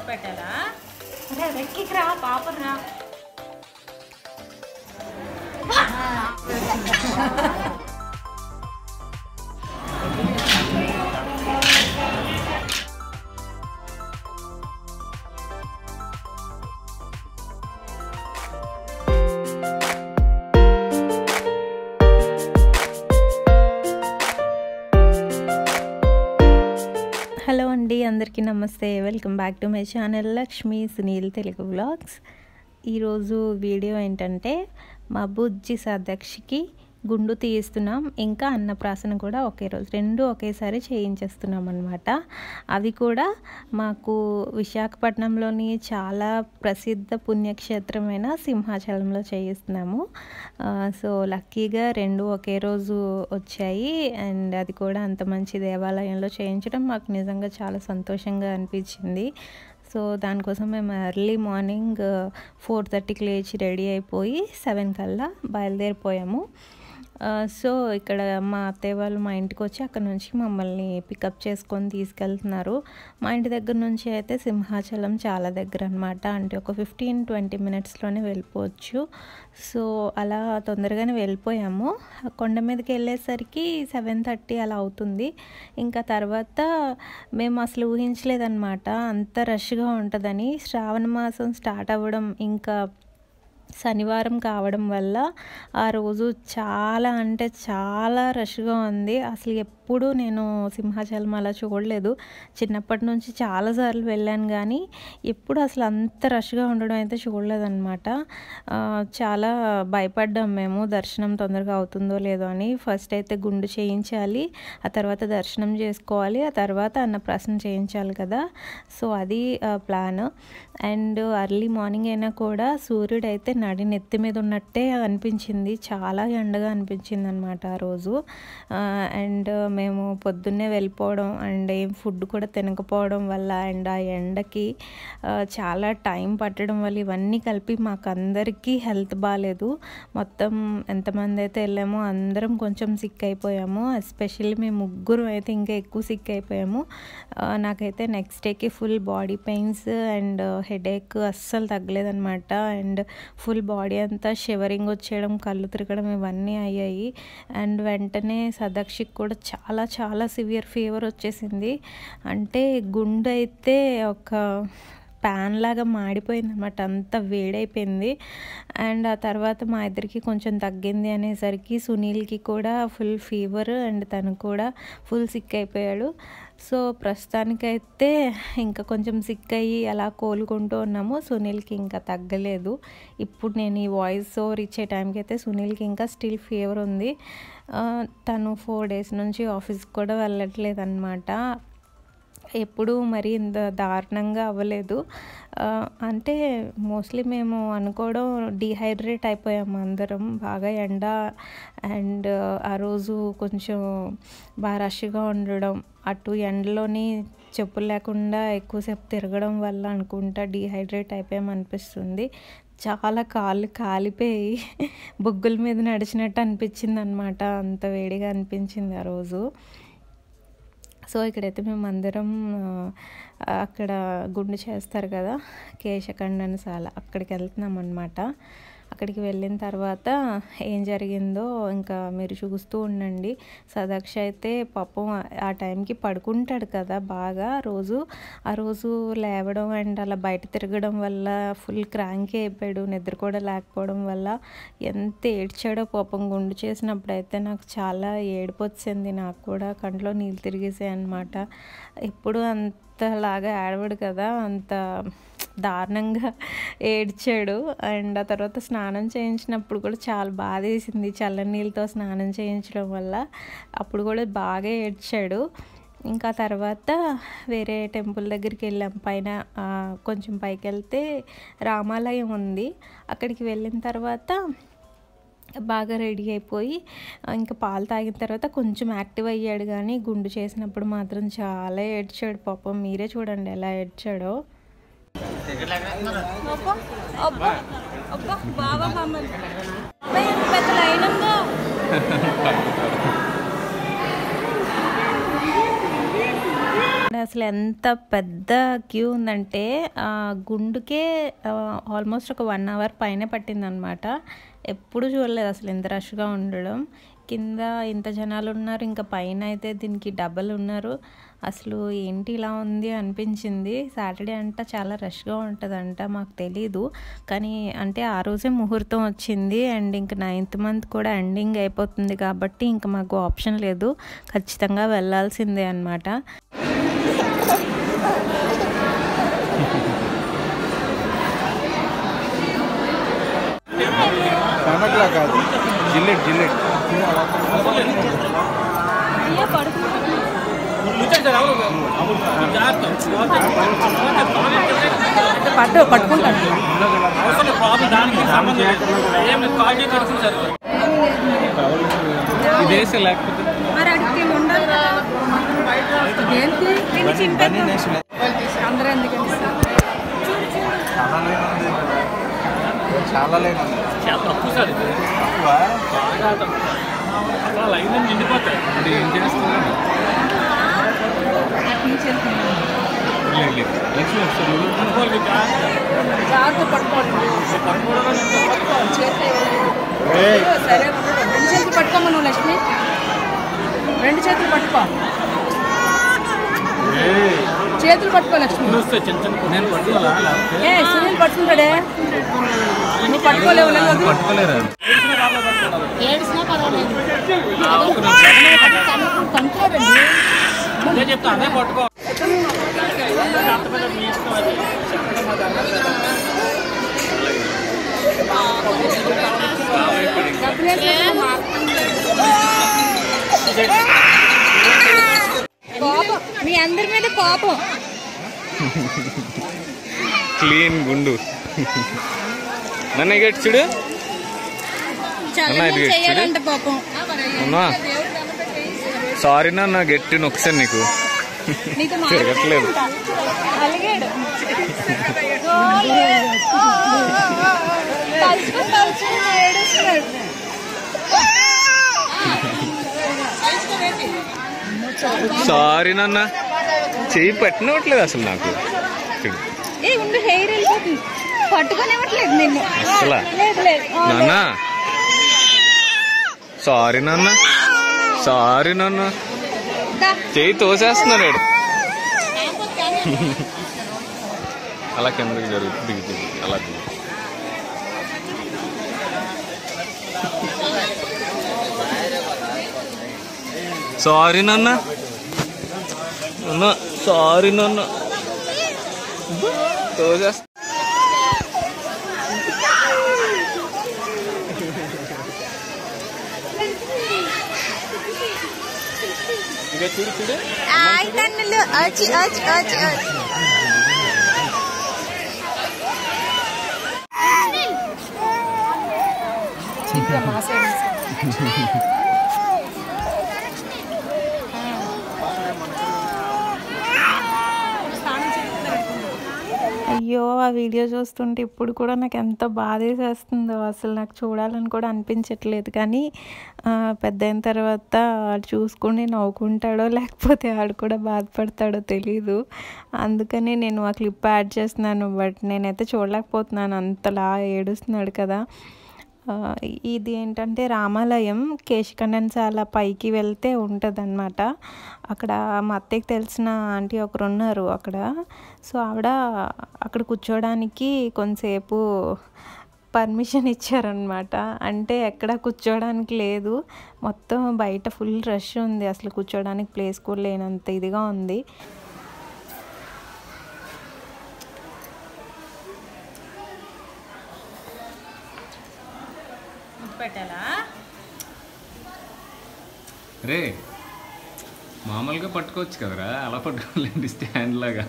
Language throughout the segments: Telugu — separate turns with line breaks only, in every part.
పెట్టాలా? అరే వెక్కికి రా పాపం రా.
హలో అండి, అందరికీ నమస్తే. Welcome back to my channel Lakshmi Sunil Telugu vlogs. ఈరోజు వీడియో ఏంటంటే మా బుజ్జి సాదక్షికి గుండు తీయిస్తున్నాం, ఇంకా అన్నప్రాసన కూడా ఒకే రోజు, రెండు ఒకేసారి చేయించేస్తున్నాం అన్నమాట. అవి కూడా మాకు విశాఖపట్నంలోని చాలా ప్రసిద్ధ పుణ్యక్షేత్రమైన సింహాచలంలో చేయిస్తున్నాము. సో లక్కీగా రెండు ఒకే రోజు వచ్చాయి. అండ్ అది కూడా అంత మంచి దేవాలయంలో చేయించడం మాకు నిజంగా చాలా సంతోషంగా అనిపించింది. సో దానికోసం మేము ఎర్లీ మార్నింగ్ 4:30కి లేచి రెడీ అయిపోయి 7 కల్లా బయలుదేరిపోయాము. సో ఇక్కడ మా అత్తయ్య వాళ్ళు మా ఇంటికి వచ్చి అక్కడ నుంచి మమ్మల్ని పికప్ చేసుకొని తీసుకెళ్తున్నారు. మా ఇంటి దగ్గర నుంచి అయితే సింహాచలం చాలా దగ్గర అనమాట, అంటే ఒక 15-20 మినిట్స్లోనే వెళ్ళిపోవచ్చు. సో అలా తొందరగానే వెళ్ళిపోయాము. కొండ మీదకి వెళ్ళేసరికి 7:30 అలా అవుతుంది. ఇంకా తర్వాత మేము అసలు ఊహించలేదన్నమాట అంత రష్గా ఉంటుందని. శ్రావణ మాసం స్టార్ట్ అవ్వడం ఇంకా శనివారం కావడం వల్ల ఆ రోజు చాలా అంటే చాలా రష్గా ఉంది. అసలు ఎప్పుడు నేను సింహాచలం అలా చూడలేదు. చిన్నప్పటి నుంచి చాలాసార్లు వెళ్ళాను కానీ ఎప్పుడు అసలు అంత రష్గా ఉండడం అయితే చూడలేదన్నమాట. చాలా భయపడ్డాం మేము, దర్శనం తొందరగా అవుతుందో లేదో అని. ఫస్ట్ అయితే గుండు చేయించాలి, ఆ తర్వాత దర్శనం చేసుకోవాలి, ఆ తర్వాత అన్నప్రాసన చేయించాలి కదా. సో అది ప్లాన్. అండ్ ఎర్లీ మార్నింగ్ అయినా కూడా సూర్యుడు అయితే నడి నెత్తి మీద ఉన్నట్టే అనిపించింది. చాలా ఎండగా అనిపించింది అనమాట ఆ రోజు. అండ్ మేము పొద్దున్నే వెళ్ళిపోవడం అండ్ ఏం ఫుడ్ కూడా తినకపోవడం వల్ల అండ్ ఆ ఎండకి చాలా టైం పట్టడం వల్ల ఇవన్నీ కలిపి మాకు అందరికీ హెల్త్ బాగాలేదు. మొత్తం ఎంతమంది అయితే వెళ్ళామో అందరం కొంచెం సిక్ అయిపోయాము. ఎస్పెషల్లీ మేము ముగ్గురు అయితే ఇంకా ఎక్కువ సిక్ అయిపోయాము. నాకైతే నెక్స్ట్ డేకి full body pains and headache అస్సలు తగ్గలేదన్నమాట. అండ్ ఫుల్ బాడీ అంతా షివరింగ్ వచ్చేయడం, కళ్ళు తిరగడం ఇవన్నీ అయ్యాయి. అండ్ వెంటనే సదక్షికి కూడా చాలా చాలా సివియర్ ఫీవర్ వచ్చేసింది. అంటే గుండె అయితే ఒక ప్యాన్ లాగా మాడిపోయింది అనమాట, అంత వేడైపోయింది. అండ్ ఆ తర్వాత మా ఇద్దరికి కొంచెం తగ్గింది అనేసరికి సునీల్కి కూడా ఫుల్ ఫీవర్ అండ్ తను కూడా ఫుల్ సిక్ అయిపోయాడు. సో ప్రస్తుతానికైతే ఇంకా కొంచెం సిక్ అయ్యి అలా కోలుకుంటూ ఉన్నాము. సునీల్కి ఇంకా తగ్గలేదు. ఇప్పుడు నేను ఈ వాయిస్ ఓవర్ ఇచ్చే టైంకి అయితే సునీల్కి ఇంకా స్టిల్ ఫీవర్ ఉంది. తను 4 డేస్ నుంచి ఆఫీస్కి కూడా వెళ్ళట్లేదు అనమాట. ఎప్పుడు మరి ఇంత దారుణంగా అవ్వలేదు. అంటే మోస్ట్లీ మేము అనుకోవడం డీహైడ్రేట్ అయిపోయాము అందరం, బాగా ఎండ అండ్ ఆ రోజు కొంచెం బాగా రష్గా ఉండడం, అటు ఎండలోని చెప్పులు లేకుండా ఎక్కువసేపు తిరగడం వల్ల అనుకుంటా డీహైడ్రేట్ అయిపోయాము అనిపిస్తుంది. చాలా కాళ్ళు కాలిపోయి బొగ్గుల మీద నడిచినట్టు అనిపించింది అనమాట, అంత వేడిగా అనిపించింది ఆ రోజు. సో ఇక్కడైతే మేము అందరం అక్కడ గుండు చేస్తారు కదా కేశఖండనశాల, అక్కడికి వెళ్తున్నాం అనమాట. అక్కడికి వెళ్ళిన తర్వాత ఏం జరిగిందో ఇంకా మీరు చూస్తూ ఉండండి. సదక్ష అయితే పాపం ఆ టైంకి పడుకుంటాడు కదా బాగా ఆ రోజు లేవడం అండ్ అలా బయట తిరగడం వల్ల ఫుల్ క్రాంకీ అయిపోయాడు. నిద్ర కూడా లేకపోవడం వల్ల ఎంత ఏడ్చాడో పాపం. గుండు చేసినప్పుడు అయితే నాకు చాలా ఏడుపు వచ్చింది, నాకు కూడా కంట్లో నీళ్ళు తిరిగేసాయి అనమాట. ఎప్పుడు అంతలాగా ఏడవడు కదా, అంత దారుణంగా ఏడ్చాడు. అండ్ ఆ తర్వాత స్నానం చేయించినప్పుడు కూడా చాలా బాధ వేసింది, చల్లని నీళ్ళతో స్నానం చేయించడం వల్ల. అప్పుడు కూడా బాగా ఏడ్చాడు. ఇంకా తర్వాత వేరే టెంపుల్ దగ్గరికి వెళ్ళాం. పైన కొంచెం పైకి వెళ్తే రామాలయం ఉంది. అక్కడికి వెళ్ళిన తర్వాత బాగా రెడీ అయిపోయి ఇంకా పాలు తాగిన తర్వాత కొంచెం యాక్టివ్ అయ్యాడు. కానీ గుండు చేసినప్పుడు మాత్రం చాలా ఏడ్చాడు పాపం. మీరే చూడండి ఎలా ఏడ్చాడో.
బాబా పెద్ద లైన్ ఉందో
అసలు ఎంత పెద్ద క్యూ ఉందంటే గుండుకే ఆల్మోస్ట్ ఒక 1 అవర్ పైన పట్టిందనమాట. ఎప్పుడు చూడలేదు అసలు ఇంత రష్గా ఉండడం. కింద ఇంత జనాలు ఉన్నారు, ఇంకా పైన అయితే దీనికి డబల్ ఉన్నారు. అసలు ఏంటి ఇలా ఉంది అనిపించింది. సాటర్డే అంట చాలా రష్గా ఉంటుందంట, మాకు తెలీదు. కానీ అంటే ఆ రోజే ముహూర్తం వచ్చింది అండ్ ఇంకా 9th మంత్ కూడా ఎండింగ్ అయిపోతుంది కాబట్టి ఇంకా మాకు ఆప్షన్ లేదు, ఖచ్చితంగా వెళ్ళాల్సిందే అనమాట.
చాలా లేదు, చాలా తక్కువ సార్. అసలు లైన్ నిండిపోతాయి. అంటే ఏం చేస్తున్నాను
పట్టుకోమా నువ్వు లక్ష్మి, 2 చేతులు పట్టుకో, చేతులు పట్టుకో లక్ష్మి.
నేను పట్టుకోవాలా?
సునీల్ పట్టుకుంటాడే, నువ్వు పట్టుకోలేవు.
పట్టుకోలేరు,
ఏడ్చినా పర్వాలేదు,
చెప్తా అదే పట్టుకో.
కోపం, మీ అందరి మీద కోపం.
క్లీన్ గుండు నన్ను గట్టి చూడు,
చేయాలంట పాపం.
సారీ నా గట్టి నొక్కసాను నీకు తిరగట్లేదు. సారీ నాన్న, చెయ్యి పట్టినట్లేదు అసలు నాకు.
హెయిర్ వెళ్ళిపోతుంది, పట్టుకోనివ్వట్లేదు నిన్ను
అసలా. నాన్న సారీ నాన్న, సారీ నాన్న, చెయ్యి తోసేస్తున్నాడు. అలా కిందకి జరుగుతుంది, దిగుతుంది అలా. సారీ నాన్న, సారీ నాన్న, తోసేస్తా. చూడు చూడు
అయ్యో, ఆ వీడియో చూస్తుంటే ఇప్పుడు కూడా నాకు ఎంత బాధేసేస్తుందో. అసలు నాకు చూడాలని కూడా అనిపించట్లేదు. కానీ పెద్ద అయిన తర్వాత చూసుకుని నవ్వుకుంటాడో లేకపోతే ఆడు కూడా బాధపడతాడో తెలీదు. అందుకని నేను ఆ క్లిప్ యాడ్ చేస్తున్నాను. బట్ నేనైతే చూడలేకపోతున్నాను, అంతలా ఏడుస్తున్నాడు కదా. ఇది ఏంటంటే రామాలయం, కేశఖండనశాల పైకి వెళ్తే ఉంటుంది అన్నమాట. అక్కడ మా అత్తయ్యకి తెలిసిన ఆంటీ ఒకరు ఉన్నారు అక్కడ. సో ఆవిడ అక్కడ కూర్చోడానికి కొంతసేపు పర్మిషన్ ఇచ్చారనమాట. అంటే ఎక్కడ కూర్చోడానికి లేదు, మొత్తం బయట ఫుల్ రష్ ఉంది, అసలు కూర్చోడానికి ప్లేస్ కూడా లేనంత ఇదిగా ఉంది.
పెట్టాలా?
రే మామూలుగా పట్టుకోవచ్చు కదరా, అలా పట్టుకోలేండి స్టాండ్ లాగా.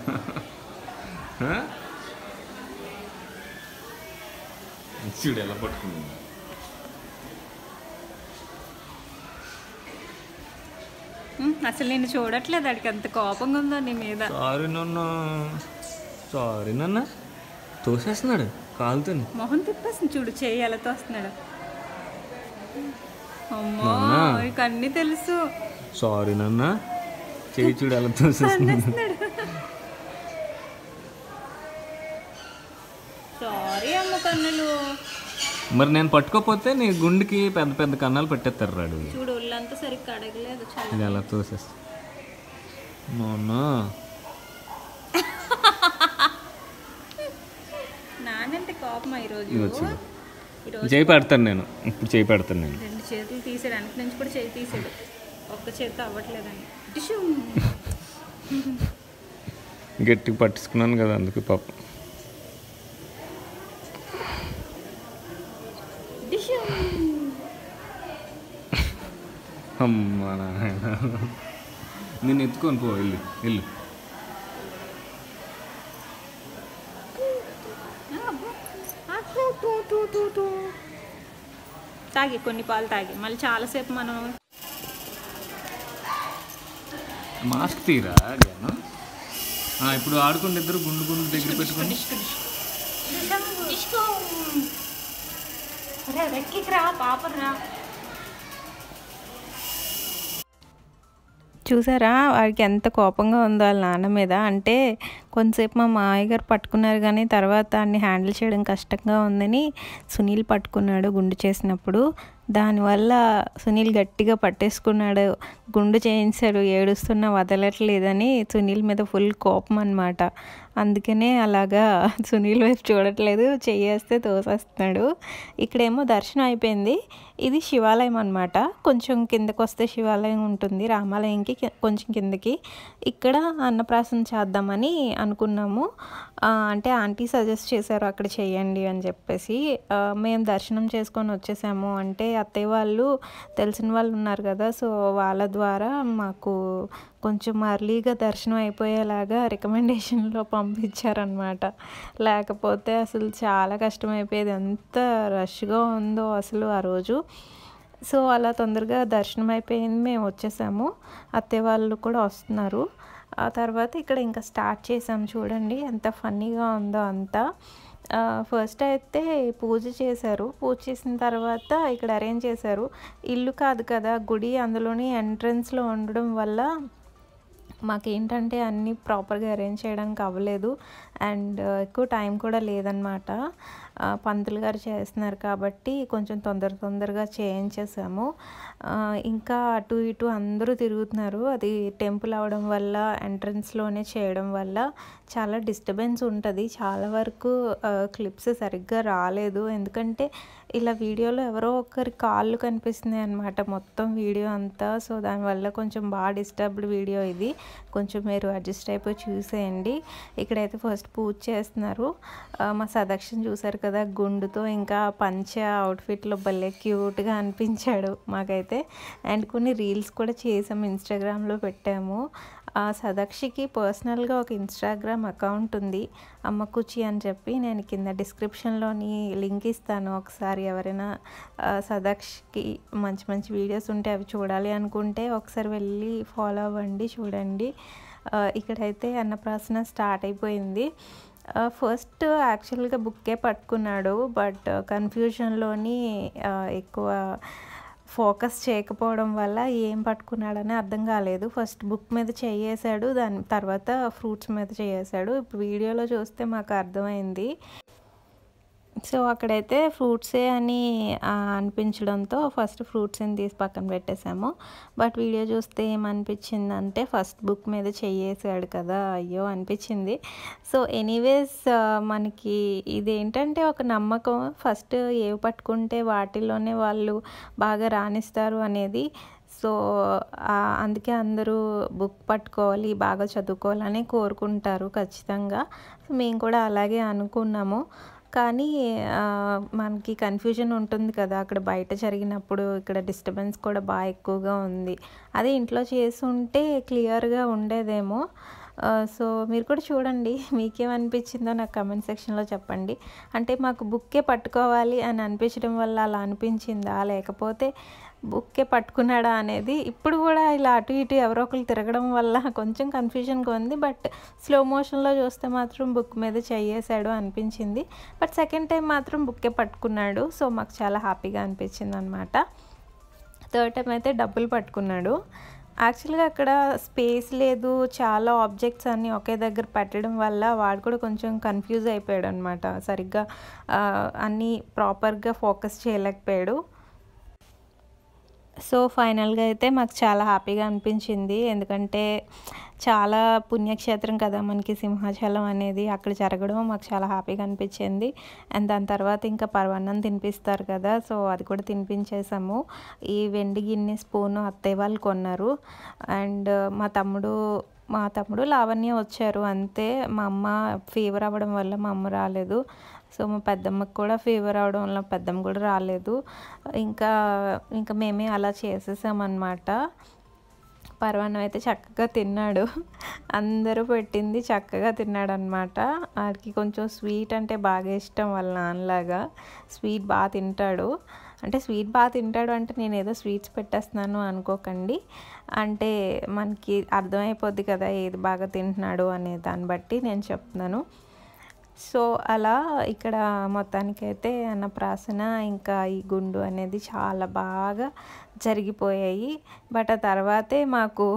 చూడు ఎలా పట్టుకుంది.
అసలు నేను చూడట్లేదు, అడికి అంత కోపంగా ఉందో నీ మీద.
సారీ నాన్న, సారీ నాన్న, తోసేస్తున్నాడు కాలుతో.
మొహం తిప్పేస్తుంది చూడు, చేయి ఎలా తోస్తున్నాడు. అమ్మో, నీకు అన్నీ తెలుసు.
సారీ నాన్న, చెయ్యి చూడు అలా తోసేస్తుంది.
సారీ అమ్మ కన్నులు.
మరి నేను పట్టుకోపోతే నీ గుండెకి పెద్ద పెద్ద కన్నాలు పెట్టేస్తారు రాడు.
చూడు ఒళ్ళంతా సరిగ్గా అడగలేదు.
ఇది అలా తోసేస్తా. మౌనా
నానంటే కోపం ఈరోజు.
చేయి పెడతాను నేను, ఇప్పుడు చేయి పెడతాను నేను.
2 చేతులు తీసాడు, వెనక నుంచి కూడా చేయి తీసాడు. ఒక్క చేతితో అవ్వట్లేదని
గట్టిగా పట్టించుకున్నాను కదా అందుకు పాపం. అమ్మా నాయన నేను ఎత్తుకొని పో, ఇల్లు ఇల్లు.
తాగి కొన్ని పాలు తాగి మళ్ళీ చాలాసేపు మనం
మాస్క్ తీరా జ్ఞానం. ఇప్పుడు ఆడుకుని ఇద్దరు గుండు గుండు దగ్గర పెట్టుకుని
రా పాపరా.
చూసారా వాడికి ఎంత కోపంగా ఉందో వాళ్ళ నాన్న మీద. అంటే కొంతసేపు మా మామయ్య గారు పట్టుకున్నారు కానీ తర్వాత అన్ని హ్యాండిల్ చేయడం కష్టంగా ఉందని సునీల్ పట్టుకున్నాడు గుండు చేసినప్పుడు. దానివల్ల సునీల్ గట్టిగా పట్టేసుకున్నాడు, గుండు చేయించాడు, ఏడుస్తున్నా వదలట్లేదని సునీల్ మీద ఫుల్ కోపం అన్నమాట. అందుకనే అలాగా సునీల్ వైపు చూడట్లేదు, చెయ్యేస్తే తోసేస్తున్నాడు. ఇక్కడేమో దర్శనం అయిపోయింది. ఇది శివాలయం అన్నమాట. కొంచెం కిందకు వస్తే శివాలయం ఉంటుంది, రామాలయంకి కొంచెం కిందకి. ఇక్కడ అన్నప్రాసన చేద్దామని అనుకున్నాము. అంటే ఆంటీ సజెస్ట్ చేశారు అక్కడ చేయండి అని చెప్పేసి. మేము దర్శనం చేసుకొని వచ్చేసాము. అంటే అత్తయ్య వాళ్ళు తెలిసిన వాళ్ళు ఉన్నారు కదా, సో వాళ్ళ ద్వారా మాకు కొంచెం అర్లీగా దర్శనం అయిపోయేలాగా రికమెండేషన్లో పంపించారనమాట. లేకపోతే అసలు చాలా కష్టమైపోయేది, ఎంత రష్గా ఉందో అసలు ఆ రోజు. సో అలా తొందరగా దర్శనం అయిపోయింది, మేము వచ్చేసాము. అత్తయ్య వాళ్ళు కూడా వస్తున్నారు. ఆ తర్వాత ఇక్కడ ఇంకా స్టార్ట్ చేసాము. చూడండి ఎంత ఫన్నీగా ఉందో అంతా. ఫస్ట్ అయితే పూజ చేశారు. పూజ చేసిన తర్వాత ఇక్కడ అరేంజ్ చేశారు. ఇల్లు కాదు కదా గుడి, అందులోని ఎంట్రన్స్లో ఉండడం వల్ల మాకేంటంటే అన్నీ ప్రాపర్గా అరేంజ్ చేయడానికి అవ్వలేదు. అండ్ ఎక్కువ టైం కూడా లేదనమాట. పంతులు గారు చేస్తున్నారు కాబట్టి కొంచెం తొందరగా చేయించేసాము. ఇంకా అటు ఇటు అందరూ తిరుగుతున్నారు. అది టెంపుల్ అవడం వల్ల, ఎంట్రన్స్లోనే చేయడం వల్ల చాలా డిస్టర్బెన్స్ ఉంటుంది. చాలా వరకు క్లిప్స్ సరిగ్గా రాలేదు, ఎందుకంటే ఇలా వీడియోలో ఎవరో ఒకరి కాళ్ళు కనిపిస్తున్నాయి అన్నమాట మొత్తం వీడియో అంతా. సో దానివల్ల కొంచెం బాగా డిస్టర్బ్డ్ వీడియో ఇది. కొంచెం మీరు అడ్జస్ట్ అయిపోయి చూసేయండి. ఇక్కడైతే ఫస్ట్ పూజ చేస్తున్నారు. మా సదక్షన్ చూసారు కదా గుండుతో, ఇంకా పంచ అవుట్ఫిట్లో భలే క్యూట్గా అనిపించాడు మాకైతే. అండ్ కొన్ని రీల్స్ కూడా చేసాము, ఇన్స్టాగ్రామ్లో పెట్టాము. సదక్షికి పర్సనల్గా ఒక ఇన్స్టాగ్రామ్ అకౌంట్ ఉంది, అమ్మకుచి అని చెప్పి. నేను కింద డిస్క్రిప్షన్లోని లింక్ ఇస్తాను. ఒకసారి ఎవరైనా సదక్షికి మంచి మంచి వీడియోస్ ఉంటే అవి చూడాలి అనుకుంటే ఒకసారి వెళ్ళి ఫాలో అవ్వండి, చూడండి. ఇక్కడైతే అన్నప్రాసన స్టార్ట్ అయిపోయింది. ఫస్ట్ యాక్చువల్గా బుక్కే పట్టుకున్నాడు, బట్ కన్ఫ్యూజన్లోని ఎక్కువ ఫోకస్ చేయకపోవడం వల్ల ఏం పట్టుకున్నాడని అర్థం కాలేదు. ఫస్ట్ బుక్ మీద చేయేసాడు, దాని తర్వాత ఫ్రూట్స్ మీద చేయేసాడు. ఇప్పుడు వీడియోలో చూస్తే మాకు అర్థమైంది. సో అక్కడైతే ఫ్రూట్సే అని అనిపించడంతో ఫస్ట్ ఫ్రూట్స్ని తీసి పక్కన పెట్టేశాము. బట్ వీడియో చూస్తే ఏమనిపించిందంటే ఫస్ట్ బుక్ మీద చెయ్యేసాడు కదా, అయ్యో అనిపించింది. సో ఎనీవేస్ మనకి ఇదేంటంటే ఒక నమ్మకం, ఫస్ట్ ఏవి పట్టుకుంటే వాటిలోనే వాళ్ళు బాగా రాణిస్తారు అనేది. సో అందుకే అందరూ బుక్ పట్టుకోవాలి, బాగా చదువుకోవాలని కోరుకుంటారు ఖచ్చితంగా. మేము కూడా అలాగే అనుకున్నాము. కానీ మనకి కన్ఫ్యూజన్ ఉంటుంది కదా అక్కడ బయట జరిగినప్పుడు. ఇక్కడ డిస్టర్బెన్స్ కూడా బాగా ఎక్కువగా ఉంది. అదే ఇంట్లో చేసి ఉంటే క్లియర్గా ఉండేదేమో. సో మీరు కూడా చూడండి, మీకేమనిపించిందో నాకు కమెంట్ సెక్షన్లో చెప్పండి. అంటే మాకు బుక్కే పట్టుకోవాలి అని అనిపించడం వల్ల అలా అనిపించిందా, లేకపోతే బుక్కే పట్టుకున్నాడా అనేది. ఇప్పుడు కూడా ఇలా అటు ఇటు ఎవరో ఒకరు తిరగడం వల్ల కొంచెం కన్ఫ్యూజన్గా ఉంది. బట్ స్లో మోషన్లో చూస్తే మాత్రం బుక్ మీద చేయేసాడు అనిపించింది. బట్ సెకండ్ టైం మాత్రం బుక్కే పట్టుకున్నాడు. సో మాకు చాలా హ్యాపీగా అనిపించింది అనమాట. థర్డ్ టైం అయితే డబ్బులు పట్టుకున్నాడు. యాక్చువల్గా అక్కడ స్పేస్ లేదు, చాలా ఆబ్జెక్ట్స్ అన్నీ ఒకే దగ్గర పెట్టడం వల్ల వాడు కూడా కొంచెం కన్ఫ్యూజ్ అయిపోయాడు అనమాట. సరిగ్గా అన్నీ ప్రాపర్గా ఫోకస్ చేయలేకపోయాడు. సో ఫైనల్గా అయితే మాకు చాలా హ్యాపీగా అనిపించింది. ఎందుకంటే చాలా పుణ్యక్షేత్రం కదా మనకి సింహాచలం అనేది, అక్కడ జరగడం మాకు చాలా హ్యాపీగా అనిపించింది. అండ్ దాని తర్వాత ఇంకా పరమాన్నం తినిపిస్తారు కదా, సో అది కూడా తినిపించేసాము. ఈ వెండి గిన్నె స్పూను అత్తయ్య వాళ్ళు కొన్నారు. అండ్ మా తమ్ముడు లావణ్య వచ్చారు అంతే. మా అమ్మ ఫీవర్ అవ్వడం వల్ల మా అమ్మ రాలేదు. సో మా పెద్దమ్మకి కూడా ఫీవర్ అవడం వల్ల పెద్దమ్మ కూడా రాలేదు. ఇంకా మేమే అలా చేసేసామన్నమాట. పరమాన్నం అయితే చక్కగా తిన్నాడు, అందరూ పెట్టింది చక్కగా తిన్నాడు అనమాట. వాడికి కొంచెం స్వీట్ అంటే బాగా ఇష్టం, వాళ్ళ నాన్నలాగా స్వీట్ బాగా తింటాడు. అంటే స్వీట్ బాగా తింటాడు అంటే నేను ఏదో స్వీట్స్ పెట్టేస్తున్నాను అనుకోకండి. అంటే మనకి అర్థమైపోద్ది కదా ఏది బాగా తింటున్నాడు అనే దాన్ని బట్టి నేను చెప్తున్నాను. సో అలా ఇక్కడ మొత్తానికైతే అన్నప్రాసన ఇంకా ఈ గుండు అనేది చాలా బాగా జరిగిపోయాయి. బట్ ఆ తర్వాతే మాకు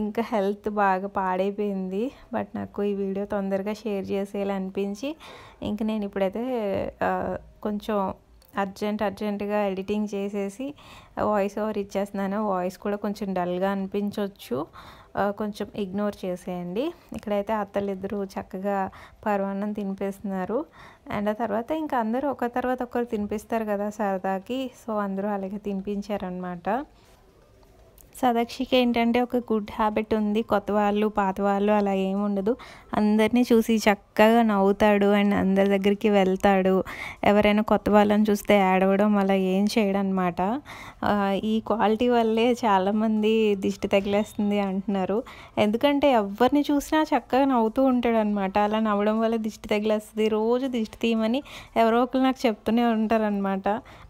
ఇంకా హెల్త్ బాగా పాడైపోయింది. బట్ నాకు ఈ వీడియో తొందరగా షేర్ చేసేలా అనిపించి ఇంక నేను ఇప్పుడైతే కొంచెం అర్జెంటుగా ఎడిటింగ్ చేసేసి వాయిస్ ఓవర్ ఇచ్చేస్తున్నాను. వాయిస్ కూడా కొంచెం డల్గా అనిపించవచ్చు, కొంచెం ఇగ్నోర్ చేసేయండి. ఇక్కడైతే అత్తలిద్దరూ చక్కగా పరమాన్నం తినిపిస్తున్నారు. అండ్ ఆ తర్వాత ఇంకా అందరూ ఒక తర్వాత ఒకరు తినిపిస్తారు కదా సరదాకి, సో అందరూ అలాగే తినిపించారనమాట. సదాక్షికి ఏంటంటే ఒక గుడ్ హ్యాబిట్ ఉంది, కొత్త వాళ్ళు పాత వాళ్ళు అలా ఏమి ఉండదు. అందరినీ చూసి చక్కగా నవ్వుతాడు అండ్ అందరి దగ్గరికి వెళ్తాడు. ఎవరైనా కొత్త వాళ్ళని చూస్తే ఏడవడం అలా ఏం చేయడం అనమాట. ఈ క్వాలిటీ వల్లే చాలామంది దిష్టి తగిలేస్తుంది అంటున్నారు. ఎందుకంటే ఎవరిని చూసినా చక్కగా నవ్వుతూ ఉంటాడు అనమాట. అలా నవ్వడం వల్ల దిష్టి తగిలేస్తుంది. రోజు దిష్టి తీయమని ఎవరో ఒకరు నాకు చెప్తూనే ఉంటారనమాట.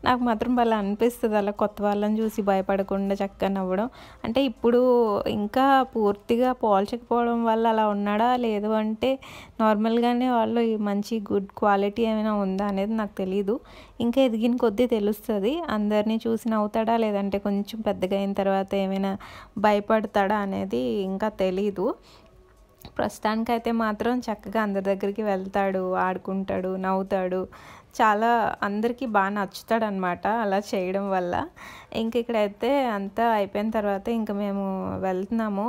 నాకు మాత్రం భలే అనిపిస్తుంది అలా కొత్త వాళ్ళని చూసి భయపడకుండా చక్కగా నవ్వడం. అంటే ఇప్పుడు ఇంకా పూర్తిగా పోల్చకపోవడం వల్ల అలా ఉన్నాడా, లేదు అంటే నార్మల్గానే వాళ్ళు మంచి గుడ్ క్వాలిటీ ఏమైనా ఉందా అనేది నాకు తెలీదు. ఇంకా ఎదిగిన కొద్దీ తెలుస్తుంది. అందరినీ చూసి నవ్వుతాడా, లేదంటే కొంచెం పెద్దగా అయిన తర్వాత ఏమైనా భయపడతాడా అనేది ఇంకా తెలీదు. ప్రస్తుతానికైతే మాత్రం చక్కగా అందరి దగ్గరికి వెళ్తాడు, ఆడుకుంటాడు, నవ్వుతాడు. చాలా అందరికీ బాగా నచ్చుతాడు అనమాట అలా చేయడం వల్ల. ఇంక ఇక్కడైతే అంతా అయిపోయిన తర్వాత ఇంక మేము వెళ్తున్నాము.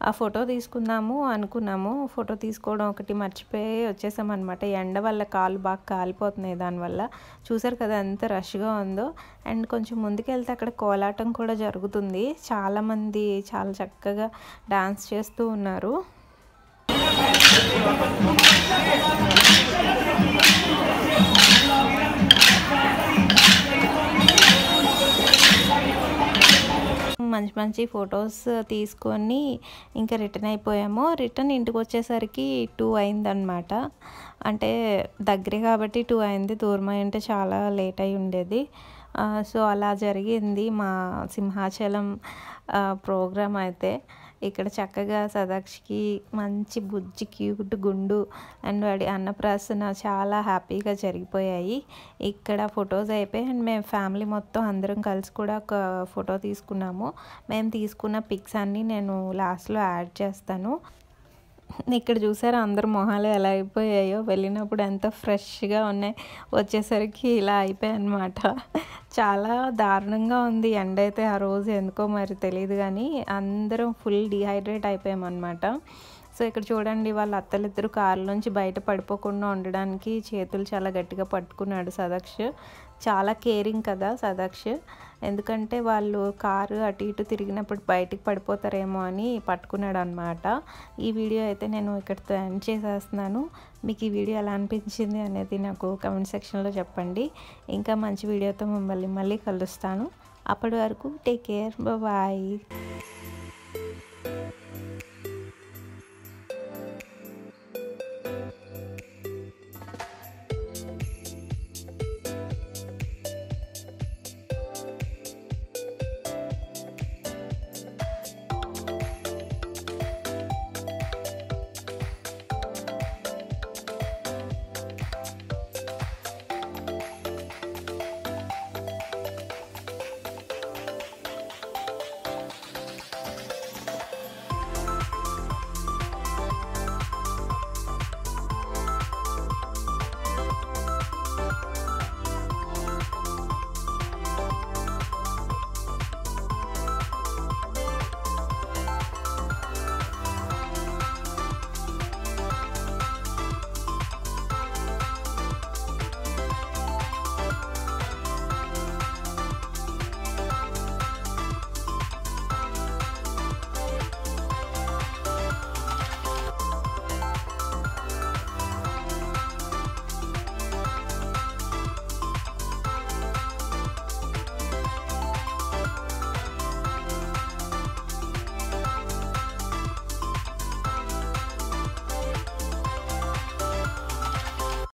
ఆ ఫోటో తీసుకుందాము అనుకున్నాము. ఫోటో తీసుకోవడం ఒకటి మర్చిపోయి వచ్చేసామన్నమాట. ఎండ వల్ల కాళ్ళు బాగా కాలిపోతున్నాయి దానివల్ల. చూసారు కదా ఎంత రష్గా ఉందో. అండ్ కొంచెం ముందుకు వెళ్తే అక్కడ కోలాటం కూడా జరుగుతుంది. చాలామంది చాలా చక్కగా డాన్స్ చేస్తూ ఉన్నారు. మంచి ఫొటోస్ తీసుకొని ఇంకా రిటర్న్ అయిపోయాము. రిటర్న్ ఇంటికి వచ్చేసరికి 2 అయిందనమాట. అంటే దగ్గరే కాబట్టి 2 అయింది, దూరం అంటే చాలా లేట్ అయి ఉండేది. సో అలా జరిగింది మా సింహాచలం ప్రోగ్రామ్ అయితే. ఇక్కడ చక్కగా సదాక్షికి మంచి బుజ్జి క్యూట్ గుండు అండ్ వాడి అన్నప్రాసన చాలా హ్యాపీగా జరిగిపోయాయి. ఇక్కడ ఫొటోస్ అయిపోయి అండ్ మేము ఫ్యామిలీ మొత్తం అందరం కలిసి కూడా ఒక ఫోటో తీసుకున్నాము. మేము తీసుకున్న పిక్స్ అన్నీ నేను లాస్ట్లో యాడ్ చేస్తాను. ఇక్కడ చూసారా అందరు మొహాలు ఎలా అయిపోయాయో, వెళ్ళినప్పుడు ఎంత ఫ్రెష్గా ఉన్నాయి, వచ్చేసరికి ఇలా అయిపోయాయి అన్నమాట. చాలా దారుణంగా ఉంది ఎండ అయితే ఆ రోజు, ఎందుకో మరి తెలియదు కానీ అందరం ఫుల్ డిహైడ్రేట్ అయిపోయామన్నమాట. సో ఇక్కడ చూడండి వాళ్ళ అత్తలిద్దరు కారులోంచి బయట పడిపోకుండా ఉండడానికి చేతులు చాలా గట్టిగా పట్టుకున్నాడు సదాక్ష్. చాలా కేరింగ్ కదా సదాక్ష్, ఎందుకంటే వాళ్ళు కారు అటు ఇటు తిరిగినప్పుడు బయటికి పడిపోతారేమో అని పట్టుకున్నాడు అనమాట. ఈ వీడియో అయితే నేను ఇక్కడితో ఎండ్ చేసేస్తున్నాను. మీకు ఈ వీడియో ఎలా అనిపించింది అనేది నాకు కమెంట్ సెక్షన్లో చెప్పండి. ఇంకా మంచి వీడియోతో మిమ్మల్ని మళ్ళీ కలుస్తాను. అప్పటి వరకు టేక్ కేర్, బాయ్.